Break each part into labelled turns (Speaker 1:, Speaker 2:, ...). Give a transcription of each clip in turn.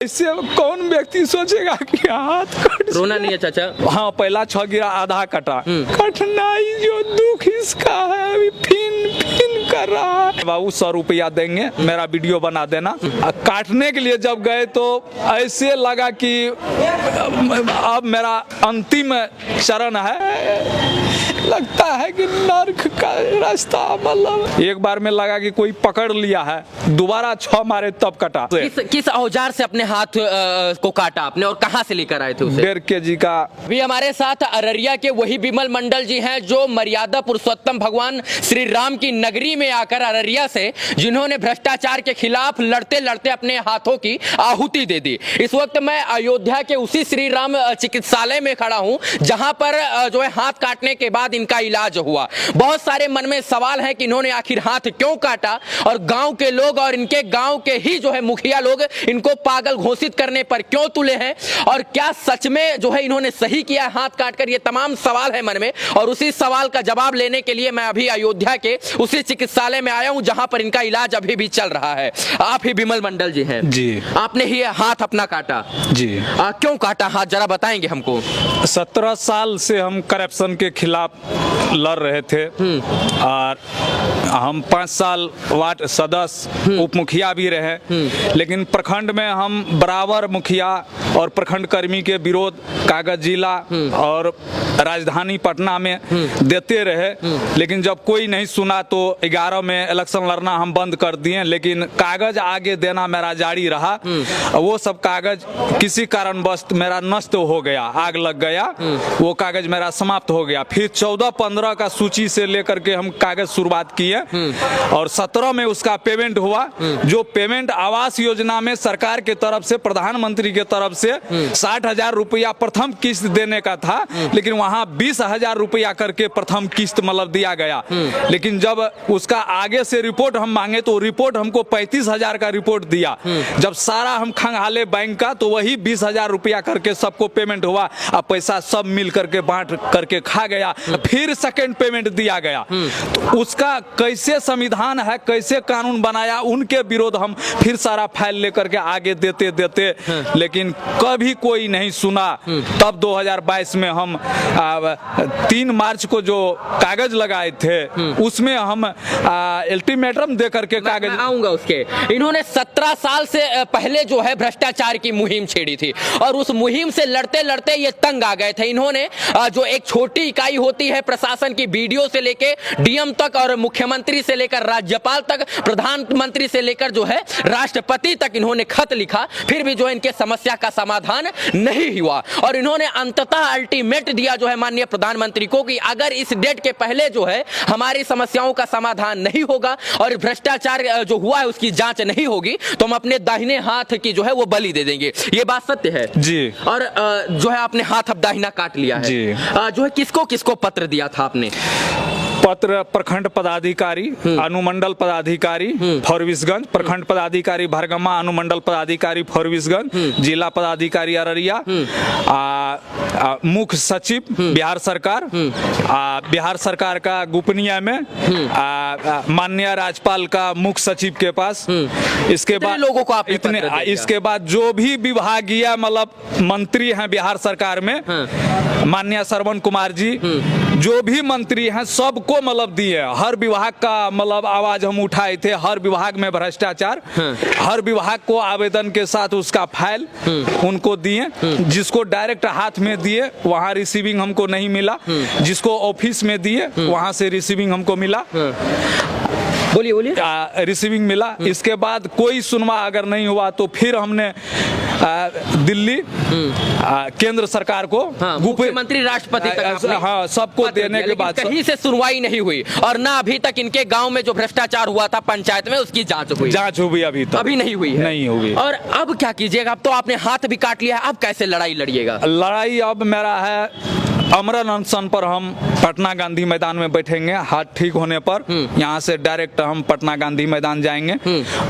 Speaker 1: इससे कौन व्यक्ति सोचेगा कि हाथ कट
Speaker 2: रोना नहीं है चाचा?
Speaker 1: हाँ, पहला 6 गिरा, आधा कटा। कठिनाई जो दुख इसका है अभी फिन कर रहा है। बाबू 100 रुपया देंगे, मेरा वीडियो बना देना। काटने के लिए जब गए तो ऐसे लगा कि अब मेरा अंतिम चरण है, लगता है कि नर्क का रास्ता। मतलब एक बार में लगा कि कोई पकड़ लिया है, दोबारा 6 मारे तब कटा।
Speaker 2: किस औजार से अपने हाथ को काटा आपने और कहां से लेकर आए थे उसे?
Speaker 1: 1.5 kg का।
Speaker 2: भी हमारे साथ अररिया के वही विमल मंडल जी हैं जो मर्यादा पुरुषोत्तम भगवान श्री राम की नगरी में आकर अररिया से जिन्होंने भ्रष्टाचार के खिलाफ लड़ते लड़ते अपने हाथों की आहुति दे दी। इस वक्त मैं अयोध्या के उसी श्री राम चिकित्सालय में खड़ा हूं जहां पर जो है हाथ काटने के बाद इनका इलाज हुआ। बहुत सारे मन में सवाल है कि इन्होंने आखिर हाथ क्यों काटा और गांव के लोग और इनके गांव के ही जो है मुखिया लोग इनको पागल घोषित करने पर क्यों तुले हैं और क्या सच में जो है इन्होंने सही किया हाथ काटकर। ये तमाम सवाल है मन में और उसी सवाल का जवाब लेने के लिए मैं अभी अयोध्या के उसी चिकित्सालय में आया हूं जहां पर इनका इलाज अभी भी चल रहा है। आप ही विमल मंडल जी हैं? जी। आपने ही हाथ अपना काटा? जी। क्यों काटा हाथ, जरा बताएंगे हमको।
Speaker 1: 17 साल से हम करप्शन के खिलाफ लड़ रहे थे और हम 5 साल वार्ड सदस्य उप मुखिया भी रहे, लेकिन प्रखंड में हम बराबर मुखिया और प्रखंड कर्मी के विरोध कागज जिला और राजधानी पटना में देते रहे, लेकिन जब कोई नहीं सुना तो 11 में इलेक्शन लड़ना हम बंद कर दिए। लेकिन कागज आगे देना मेरा जारी रहा। वो सब कागज किसी कारणवश मेरा नष्ट हो गया, आग लग गया, वो कागज मेरा समाप्त हो गया। फिर 14-15 का सूची से लेकर के हम कागज शुरुआत किए और 17 में उसका पेमेंट हुआ। जो पेमेंट आवास योजना में सरकार के तरफ से, प्रधानमंत्री के तरफ से 60,000 रुपया प्रथम किस्त देने का था, लेकिन वहां 20,000 रुपया करके प्रथम किस्त मतलब दिया गया। लेकिन जब उसका आगे से रिपोर्ट हम मांगे तो रिपोर्ट हमको 35,000 का रिपोर्ट दिया। जब सारा हम खंगाले बैंक का तो वही 20,000 रुपया करके सबको पेमेंट हुआ। अब पैसा सब मिल करके बांट करके खा गया। फिर सेकंड पेमेंट दिया गया। तो उसका कैसे संविधान है, कैसे कानून बनाया, उनके विरोध हम फिर सारा फाइल लेकर के आगे देते देते, लेकिन कभी कोई नहीं सुना। तब 2022 में हम 3 मार्च को जो कागज लगाए थे उसमें हम अल्टीमेटम दे करके कागज
Speaker 2: मैं आऊंगा उसके। इन्होंने 17 साल से पहले जो है भ्रष्टाचार की मुहिम छेड़ी थी और उस मुहिम से लड़ते लड़ते ये तंग आ गए थे। इन्होंने जो एक छोटी इकाई होती है प्रशासन की, बीडीओ से लेके डीएम तक और मुख्यमंत्री से लेकर राज्यपाल तक, प्रधानमंत्री से लेकर जो है राष्ट्रपति तक इन्होंने खत लिखा, फिर भी जो है इनके समस्या का समाधान नहीं हुआ। और इन्होंने अंततः अल्टीमेट दिया जो है माननीय प्रधानमंत्री को कि अगर इस डेट के पहले जो है हमारी समस्याओं का समाधान नहीं होगा और भ्रष्टाचार जो हुआ है उसकी जांच नहीं होगी तो हम अपने दाहिने हाथ की जो है वो बलि दे देंगे। ये बात सत्य है
Speaker 1: जी।
Speaker 2: और जो है आपने हाथ अब दाहिना काट लिया है जी। जो है किसको किसको पत्र दिया था आपने?
Speaker 1: पत्र प्रखंड पदाधिकारी, अनुमंडल पदाधिकारी फॉरबिसगंज, प्रखंड पदाधिकारी भरगमा, अनुमंडल पदाधिकारी फॉरबिसगंज, जिला पदाधिकारी अररिया, मुख्य सचिव बिहार सरकार, बिहार सरकार का गोपनीय में माननीय राज्यपाल का मुख्य सचिव के पास। इसके बाद
Speaker 2: लोगों को आप
Speaker 1: इतने, इसके बाद जो भी विभागीय मतलब मंत्री हैं बिहार सरकार में, माननीय श्रवण कुमार जी, जो भी मंत्री हैं सबको मतलब दिए। हर विभाग का मतलब आवाज हम उठाए थे, हर विभाग में भ्रष्टाचार, हर विभाग को आवेदन के साथ उसका फाइल उनको दिए। जिसको डायरेक्ट हाथ में दिए वहां रिसीविंग हमको नहीं मिला, जिसको ऑफिस में दिए वहां से रिसीविंग हमको मिला।
Speaker 2: बोलिए बोलिए।
Speaker 1: रिसीविंग मिला। इसके बाद कोई सुनवा अगर नहीं हुआ तो फिर हमने दिल्ली केंद्र सरकार को,
Speaker 2: मुख्यमंत्री राष्ट्रपति तक,
Speaker 1: हाँ, सबको देने के बाद
Speaker 2: कहीं से सुनवाई नहीं हुई और ना अभी तक इनके गांव में जो भ्रष्टाचार हुआ था पंचायत में उसकी जांच हुई
Speaker 1: अभी तक
Speaker 2: अभी नहीं हुई है।
Speaker 1: नहीं हुई।
Speaker 2: और अब क्या कीजिएगा? अब तो आपने हाथ भी काट लिया है, अब कैसे लड़ाई लड़िएगा?
Speaker 1: लड़ाई अब मेरा है अमरन अनशन पर हम पटना गांधी मैदान में बैठेंगे। हाथ ठीक होने पर यहाँ से डायरेक्ट हम पटना गांधी मैदान जाएंगे।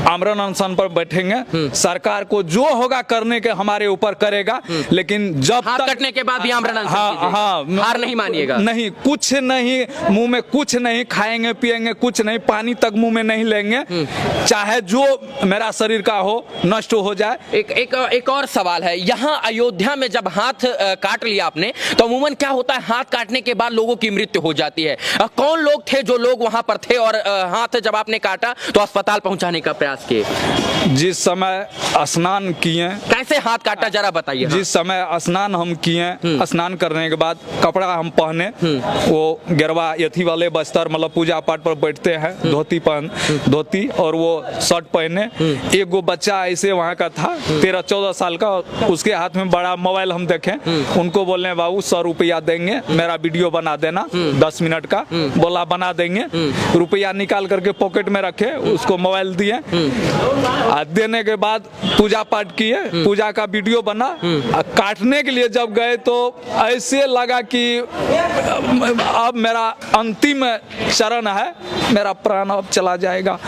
Speaker 1: अमरन अनशन पर बैठेंगे। सरकार को जो होगा करने के हमारे ऊपर करेगा, लेकिन जब
Speaker 2: हाथ
Speaker 1: तक
Speaker 2: कटने के बाद भी आमरण अनशन
Speaker 1: हाँ
Speaker 2: कीजिएगा।
Speaker 1: हाँ
Speaker 2: हार नहीं मानिएगा।
Speaker 1: नहीं, कुछ नहीं, मुंह में कुछ नहीं खाएंगे पिएंगे, कुछ नहीं, पानी तक मुंह में नहीं लेंगे, चाहे जो मेरा शरीर का हो नष्ट हो जाए।
Speaker 2: एक और सवाल है, यहाँ अयोध्या में जब हाथ काट लिया आपने तो अमूमन क्या होता है, हाथ काटने के बाद लोगों की मृत्यु हो जाती है। कौन लोग थे जो लोग वहां पर थे और हाथ जब आपने काटा तो अस्पताल पहुंचाने का प्रयास किए?
Speaker 1: जिस समय स्नान किए,
Speaker 2: कैसे हाथ काटा जरा बताइए।
Speaker 1: जिस समय स्नान हम किए, स्नान करने के बाद कपड़ा हम पहने, वो गेरवा यथी वाले बस्तर, मतलब पूजा पाठ पर बैठते हैं, धोती और वो शर्ट पहने। एक गो बच्चा ऐसे वहाँ का था 13-14 साल का, उसके हाथ में बड़ा मोबाइल हम देखें, उनको बोले बाबू 100 रुपया देंगे, मेरा वीडियो बना देना 10 मिनट का। बोला बना देंगे। रुपया निकाल करके पॉकेट में रखे, उसको मोबाइल दिए। देने के बाद पूजा पाठ किए, पूजा का वीडियो बना। काटने के लिए जब गए तो ऐसे लगा कि अब मेरा अंतिम चरण है, मेरा प्राण अब चला जाएगा।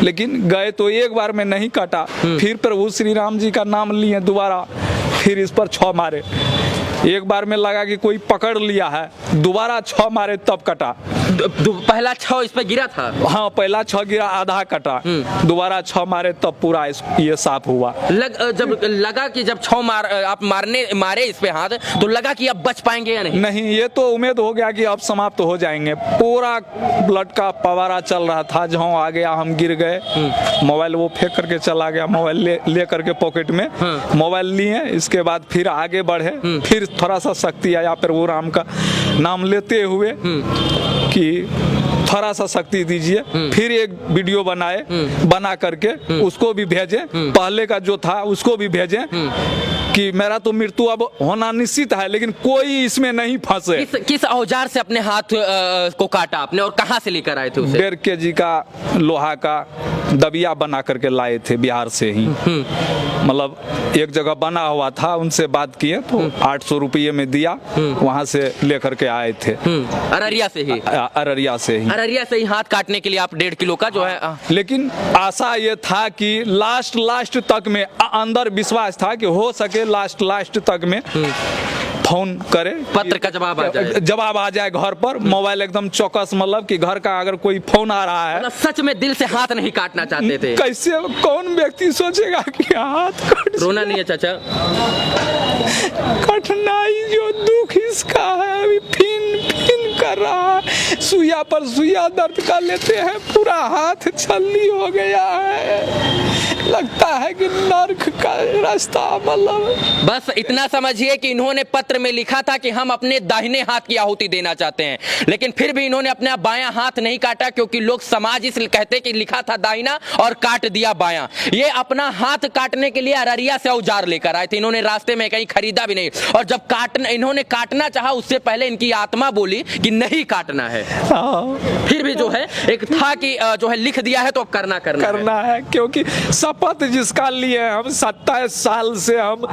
Speaker 1: लेकिन गए तो एक बार में नहीं काटा, फिर प्रभु श्री राम जी का नाम लिए दोबारा, फिर इस पर 6 मारे। एक बार में लगा कि कोई पकड़ लिया है, दोबारा 6 मारे तब कटा।
Speaker 2: पहला 6 इस पे गिरा था?
Speaker 1: हाँ, पहला 6 गिरा, आधा कटा, दोबारा 6 मारे तब पूरा ये साफ हुआ।
Speaker 2: जब लगा कि जब 6 आप मारे इस पे हाथ, तो लगा कि अब बच पाएंगे या नहीं?
Speaker 1: नहीं, ये तो उम्मीद हो गया कि अब समाप्त हो जाएंगे। पूरा ब्लड का फवारा चल रहा था, जहाँ आ गया हम गिर गए। मोबाइल वो फेंक करके चला गया, मोबाइल ले करके पॉकेट में मोबाइल लिए। इसके बाद फिर आगे बढ़े, फिर थोड़ा सा शक्ति आया प्रभु राम का नाम लेते हुए कि थोड़ा सा शक्ति दीजिए। फिर एक वीडियो बनाए, बना करके उसको भी भेजे, पहले का जो था उसको भी भेजे कि मेरा तो मृत्यु अब होना निश्चित है, लेकिन कोई इसमें नहीं फंसे।
Speaker 2: किस औजार से अपने हाथ को काटा आपने और कहां से लेकर आए थे उसे?
Speaker 1: 1.5 kg का लोहा का दबिया बना करके लाए थे बिहार से ही। मतलब एक जगह बना हुआ था, उनसे बात किए तो 800 रुपये में दिया, वहां से लेकर के आए थे।
Speaker 2: अररिया से ही?
Speaker 1: अररिया से ही
Speaker 2: हाथ काटने के लिए आप 1.5 किलो का जो है।
Speaker 1: लेकिन आशा ये था कि लास्ट तक में अंदर विश्वास था कि हो सके लास्ट तक में फोन करे,
Speaker 2: पत्र का जवाब आ जाए घर पर। मोबाइल एकदम चौकस, मतलब कि घर का अगर कोई फोन आ रहा है। सच में दिल से हाथ नहीं काटना चाहते थे?
Speaker 1: कैसे, कौन व्यक्ति सोचेगा कि हाथ काट?
Speaker 2: रोना नहीं है चाचा?
Speaker 1: कठिनाई जो दुख इसका है, अभी फिन कर रहा है, सुइया पर सुइया दर्द का लेते हैं, पूरा हाथ छल्ली हो गया है, लगता है कि नर्क का रास्ता। मतलब
Speaker 2: बस इतना समझिए कि इन्होंने पत्र में लिखा था कि हम अपने दाहिने हाथ की आहुति देना चाहते हैं, लेकिन फिर भी इन्होंने अपना बायां हाथ नहीं काटा, क्योंकि लोग समाज इसलिए कहते कि लिखा था दाहिना और काट दिया बायां। ये अपना हाथ काटने के लिए अररिया से औजार लेकर आए थे, इन्होंने रास्ते में कहीं खरीदा भी नहीं। और जब इन्होंने काटना चाहा, उससे पहले इनकी आत्मा बोली कि नहीं काटना है। फिर भी जो है एक था कि जो है लिख दिया है तो अब करना
Speaker 1: है, क्योंकि शपथ जिसका लिए हम 27 साल से हम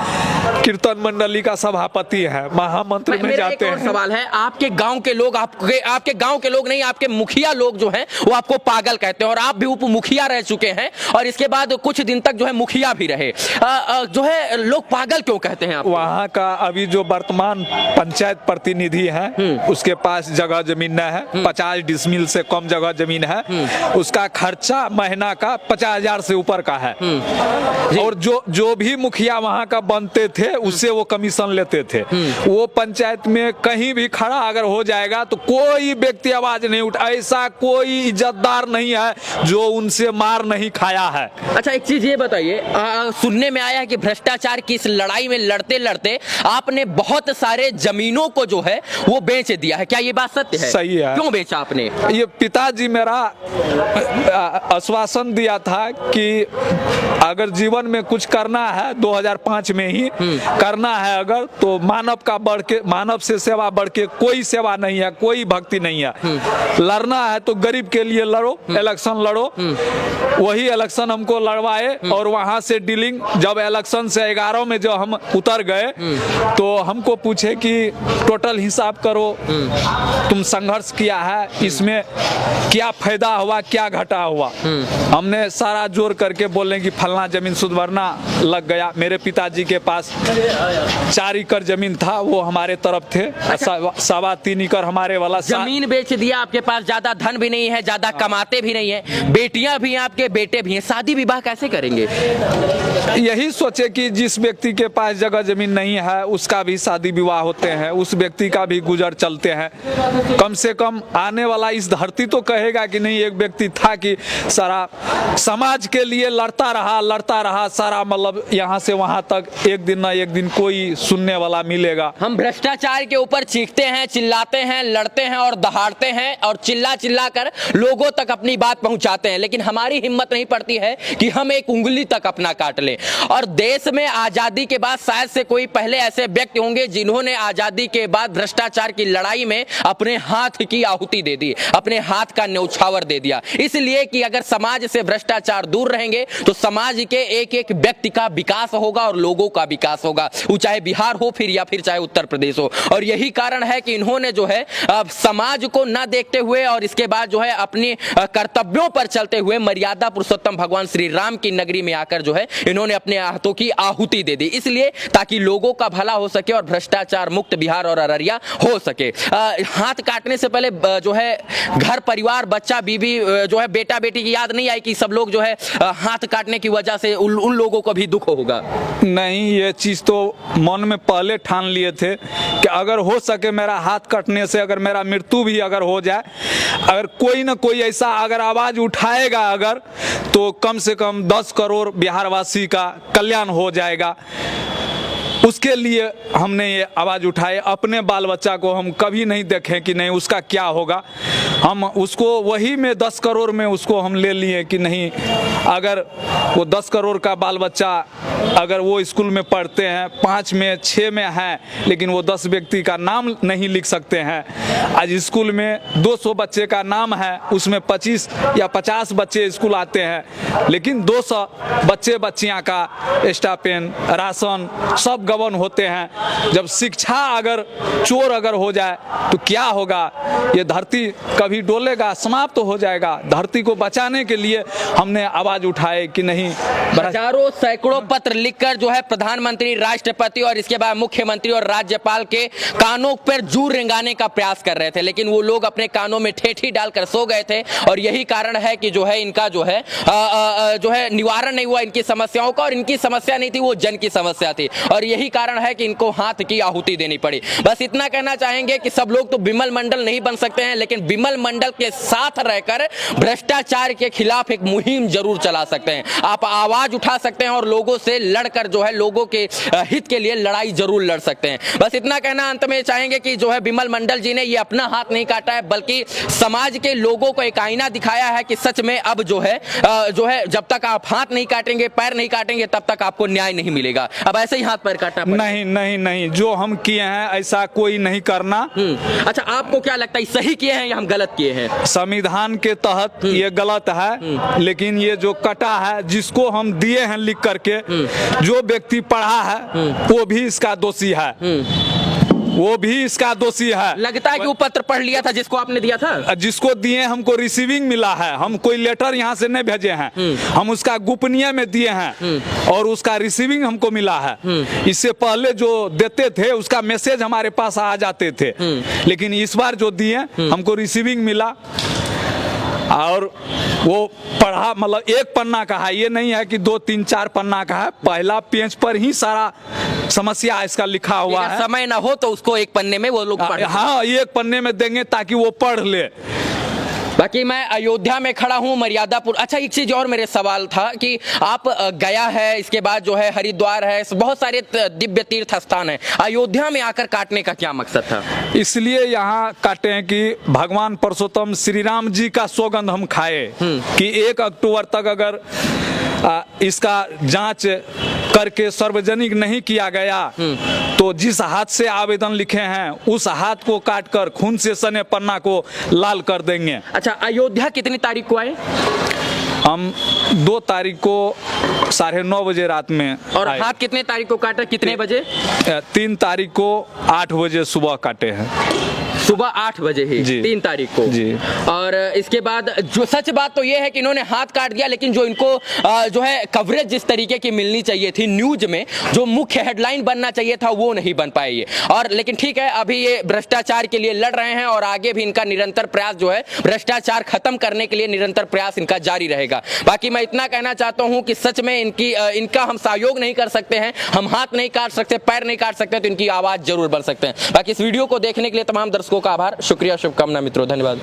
Speaker 1: कीर्तन मंडली का सभापति है, महामंत्री में जाते हैं।
Speaker 2: सवाल है, आपके गांव के लोग, आपके गांव के लोग नहीं, आपके मुखिया लोग जो हैं वो आपको पागल कहते हैं, और आप भी उप मुखिया रह चुके हैं, और इसके बाद कुछ दिन तक जो है मुखिया भी रहे। जो है लोग पागल क्यों कहते हैं आपको?
Speaker 1: वहाँ का अभी जो वर्तमान पंचायत प्रतिनिधि है, उसके पास जगह जमीन न है, 50 डिसमिल से कम जगह जमीन है, उसका खर्चा महीना का 50,000 से ऊपर का है। और जो भी मुखिया वहाँ का बनते थे, उससे वो कमीशन लेते थे। वो पंचायत में कहीं भी खड़ा अगर हो जाएगा तो कोई व्यक्ति आवाज नहीं उठा, ऐसा कोई इज्जतदार नहीं है जो उनसे मार नहीं खाया है।
Speaker 2: अच्छा, एक चीज ये बताइए, सुनने में आया है कि भ्रष्टाचार की इस लड़ाई में लड़ते लड़ते आपने बहुत सारे जमीनों को जो है वो बेच दिया है, क्या ये बात सत्य है?
Speaker 1: सही है।
Speaker 2: क्यों बेचा आपने?
Speaker 1: ये पिताजी मेरा आश्वासन दिया था कि अगर जीवन में कुछ करना है, 2005 में ही करना है अगर, तो मानव से सेवा बढ़ के कोई सेवा नहीं है, कोई भक्ति नहीं है। लड़ना है तो गरीब के लिए लड़ो, इलेक्शन लड़ो, वही इलेक्शन हमको लड़वाए और वहां से डीलिंग, जब इलेक्शन से 11 में जो हम उतर गए तो हमको पूछे कि टोटल हिसाब करो, तुम संघर्ष किया है, इसमें क्या फायदा हुआ, क्या घटा हुआ। हमने सारा जोड़ करके बोले कि फलना जमीन सुधरना लग गया। मेरे पिताजी के पास 4 एकड़ जमीन था, वो हमारे तरफ थे। 3.25 एकड़ हमारे वाला।
Speaker 2: जमीन बेच दिया, आपके पास ज्यादा धन भी नहीं है, ज्यादा कमाते भी नहीं है, बेटियां भी हैं, आपके बेटे भी हैं, शादी विवाह कैसे करेंगे?
Speaker 1: यही सोचे कि जिस व्यक्ति के पास जगह जमीन नहीं है उसका भी शादी विवाह होते हैं, उस व्यक्ति का भी गुजर चलते हैं। कम से कम आने वाला इस धरती तो कहेगा कि नहीं, एक व्यक्ति था कि सारा समाज के लिए लड़ता रहा सारा, मतलब यहाँ से वहाँ तक, एक दिन ना एक दिन कोई सुनने वाला मिलेगा।
Speaker 2: हम भ्रष्टाचार के ऊपर चीखते हैं, चिल्लाते हैं, लड़ते हैं और दहाड़ते हैं और चिल्ला कर लोगों तक अपनी बात पहुंचाते हैं, लेकिन हमारी हिम्मत नहीं पड़ती है कि हम एक उंगली तक अपना काट लें। और देश में आजादी के बाद शायद से कोई पहले ऐसे व्यक्ति होंगे जिन्होंने आजादी के बाद भ्रष्टाचार की लड़ाई में अपने हाथ की आहुति दे दी, अपने हाथ का न्यौछावर दे दिया, इसलिए कि अगर समाज से भ्रष्टाचार दूर रहेंगे तो समाज के एक एक व्यक्ति का विकास होगा और लोगों का विकास होगा, वो चाहे बिहार हो फिर या फिर चाहे उत्तर प्रदेश हो। और यही कारण है कि इन्होंने जो है समाज को न देखते हुए और इसके बाद जो है अपनी कर्तव्यों पर चलते हुए मर्यादा पुरुषोत्तम भगवान श्री राम की नगरी में आकर जो है इन्होंने अपने हाथों की आहुति दे दी, इसलिए ताकि लोगों का भला हो सके और भ्रष्टाचार मुक्त बिहार और अररिया हो सके। हाथ काटने से पहले जो है घर परिवार, बच्चा बीबी, जो है बेटा बेटी की याद नहीं आई कि सब लोग जो है हाथ काटने की वजह से उन लोगों को भी दुख होगा?
Speaker 1: नहीं, ये चीज़ तो मन में पहले ठान लिए थे कि अगर हो सके मेरा हाथ कटने से अगर मेरा मृत्यु भी अगर हो जाए, अगर कोई ना कोई ऐसा अगर आवाज़ उठाएगा अगर, तो कम से कम 10 करोड़ बिहारवासी का कल्याण हो जाएगा। उसके लिए हमने ये आवाज़ उठाए। अपने बाल बच्चा को हम कभी नहीं देखें कि नहीं उसका क्या होगा, हम उसको वही में 10 करोड़ में उसको हम ले लिए कि नहीं, अगर वो 10 करोड़ का बाल बच्चा अगर वो स्कूल में पढ़ते हैं, 5 में 6 में है, लेकिन वो 10 व्यक्ति का नाम नहीं लिख सकते हैं। आज स्कूल में 200 बच्चे का नाम है, उसमें 25 या 50 बच्चे स्कूल आते हैं, लेकिन 200 बच्चे बच्चियाँ का स्टाइपेंड, राशन सब गबन होते हैं। जब शिक्षा अगर चोर अगर हो जाए तो क्या होगा? ये धरती कभी डोलेगा, समाप्त तो हो जाएगा। धरती को बचाने के लिए हमने आवाज उठाए कि नहीं।
Speaker 2: हजारों सैकड़ों पत्र लिखकर जो है प्रधानमंत्री, राष्ट्रपति और इसके बाद मुख्यमंत्री और राज्यपाल के कानों पर जूं रेंगाने का प्रयास कर रहे थे, लेकिन वो लोग अपने कानों में ठेठी डालकर सो गए थे। और यही कारण है कि जो है इनका जो है निवारण नहीं हुआ इनकी समस्याओं का, और इनकी समस्या नहीं थी, वो जन की समस्या थी, और यही कारण है कि इनको हाथ की आहुति देनी पड़ी। बस इतना कहना चाहेंगे कि सब लोग तो बिमल मंडल नहीं बन सकते हैं, लेकिन बिमल मंडल के साथ रहकर भ्रष्टाचार के खिलाफ एक मुहिम जरूर चला सकते हैं। आप आवाज उठा सकते हैं और लोगों से लड़कर जो है लोगों के हित के लिए लड़ाई जरूर लड़ सकते हैं। बस इतना कहना अंत में चाहेंगे कि जो है बिमल मंडल जी ने ये अपना हाथ नहीं काटा है, बल्कि समाज के लोगों को एक आईना दिखाया है कि सच में अब जो है जब तक आप हाथ नहीं काटेंगे, पैर नहीं काटेंगे, तब तक आपको न्याय नहीं मिलेगा। अब ऐसे ही हाथ पैर काटना पड़ेगा।
Speaker 1: नहीं नहीं नहीं, जो हम किए हैं ऐसा कोई नहीं करना।
Speaker 2: अच्छा, आपको क्या लगता है सही किए हैं या हम गलत किए हैं?
Speaker 1: संविधान के तहत ये गलत है, लेकिन ये जो कटा है, जिसको हम दिए हैं लिख करके, जो व्यक्ति पढ़ा है वो भी इसका दोषी है, वो भी इसका दोषी है।
Speaker 2: लगता है कि वो पत्र पढ़ लिया था जिसको आपने दिया था?
Speaker 1: जिसको दिए हमको रिसीविंग मिला है, हम कोई लेटर यहाँ से नहीं भेजे हैं, हम उसका गोपनीय में दिए हैं और उसका रिसीविंग हमको मिला है। इससे पहले जो देते थे उसका मैसेज हमारे पास आ जाते थे, लेकिन इस बार जो दिए हमको रिसीविंग मिला और वो पढ़ा, मतलब एक पन्ना का है, ये नहीं है कि 2, 3, 4 पन्ना का है। पहला पेज पर ही सारा समस्या इसका लिखा हुआ है।
Speaker 2: समय ना हो तो उसको एक पन्ने में वो लोग पढ़,
Speaker 1: हाँ, एक पन्ने में देंगे ताकि वो पढ़ ले।
Speaker 2: बाकी मैं अयोध्या में खड़ा हूँ, मर्यादापुर। अच्छा, एक चीज और मेरे सवाल था कि आप गया है, इसके बाद जो है हरिद्वार है, बहुत सारे दिव्य तीर्थ स्थान है, अयोध्या में आकर काटने का क्या मकसद था? इसलिए
Speaker 1: यहाँ काटे हैं कि भगवान पुरुषोत्तम श्री राम जी का सौगंध हम खाए कि 1 अक्टूबर तक अगर इसका जांच करके सार्वजनिक नहीं किया गया तो जिस हाथ से आवेदन लिखे हैं उस हाथ को काटकर खून से सने पन्ना को लाल कर देंगे।
Speaker 2: अच्छा, अयोध्या कितनी तारीख को आए?
Speaker 1: हम 2 तारीख को 9:30 बजे रात में
Speaker 2: और
Speaker 1: आए।
Speaker 2: हाथ कितने तारीख को काटा, कितने बजे?
Speaker 1: 3 तारीख को 8 बजे सुबह काटे हैं।
Speaker 2: सुबह 8 बजे ही
Speaker 1: जी।
Speaker 2: 3 तारीख को
Speaker 1: जी।
Speaker 2: और इसके बाद जो सच बात तो ये है कि इन्होंने हाथ काट दिया, लेकिन जो इनको जो है कवरेज जिस तरीके की मिलनी चाहिए थी न्यूज में, जो मुख्य हेडलाइन बनना चाहिए था वो नहीं बन पाई है। और लेकिन ठीक है, अभी ये भ्रष्टाचार के लिए लड़ रहे हैं और आगे भी इनका निरंतर प्रयास जो है भ्रष्टाचार खत्म करने के लिए निरंतर प्रयास इनका जारी रहेगा। बाकी मैं इतना कहना चाहता हूं कि सच में इनका हम सहयोग नहीं कर सकते हैं, हम हाथ नहीं काट सकते, पैर नहीं काट सकते, तो इनकी आवाज जरूर बन सकते हैं। बाकी इस वीडियो को देखने के लिए तमाम दर्शकों का आभार, शुक्रिया, शुभकामना मित्रों, धन्यवाद।